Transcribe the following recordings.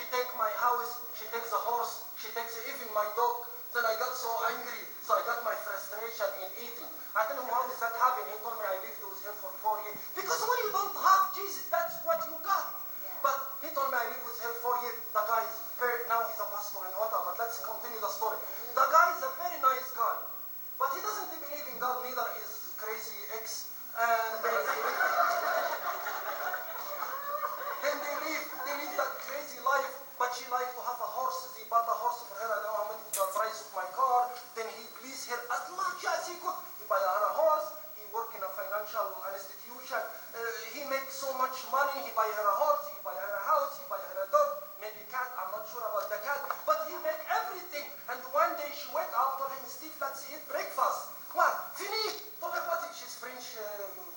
takes my house, she takes the horse, she takes even my dog. Then I got so angry, so I got my frustration in eating. I told him, how does that happen? He told me I lived with her for 4 years. Because when you don't have Jesus, that's what you got. Yeah. But he told me I lived with her 4 years. The guy is now he's a pastor in Ottawa, but let's continue the story. The guy is a very nice guy, but he doesn't believe in God, neither his crazy ex. And then they live that crazy life, but she likes to have a horse. He bought a horse for her. I don't know how much the price of my car. Then he pleased her as much as he could. He buy her a horse. He work in a financial institution. He makes so much money. He buy her a horse. He buy her a house. He buy her a dog. Maybe cat. I'm not sure about the cat. But he make everything. And one day she wake up, told him, Steve, let's eat breakfast. What? Fini. Told her what? She's French,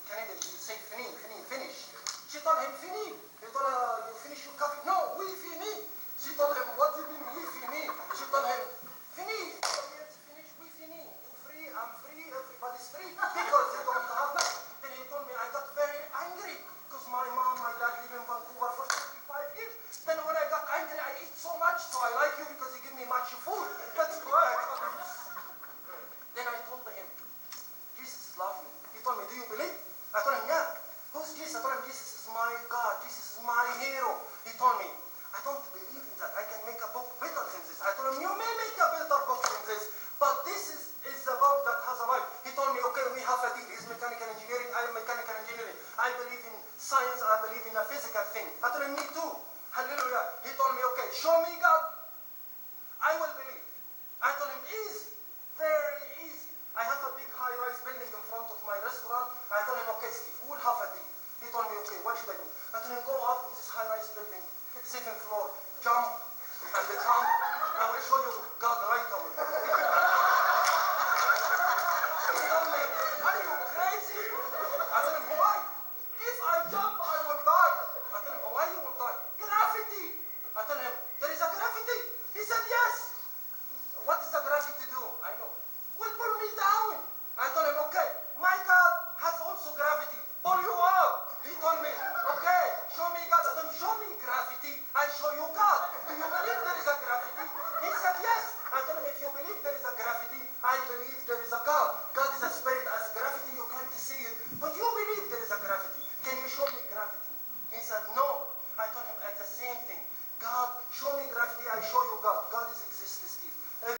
Canadian. You say fini, finish. She told him, fini. He told her, you finish your coffee? No, we fini. She told him, what do you mean, we fini? She told him, fini. It's finished, we fini. You free, I'm free, everybody's free. Because they don't have that. Then he told me, I got very angry. Because my mom, my dad live in Vancouver for 35 years. Then when I got angry, I eat so much. So I like you because you give me much food. That's correct. Then I told him, Jesus is lovely. He told me, do you believe? I told him, yeah. Who's Jesus? I told him, Jesus is my God. Jesus is my hero. He told me, I don't believe in that. I can make a book better than this. I told him, you may make a better book than this, but this is a book that has a life. He told me, okay, we have a deal. He's mechanical engineering. I am mechanical engineering. I believe in science. I believe in a physical thing. I told him, me too. Hallelujah. He told me, okay, show me God. I will believe. I told him, easy. Very easy. I have a big high-rise building in front of my restaurant. I told him, okay, Steve, we'll have a deal. He told me, okay, what should I do? I told him, go up in this high-rise building, 7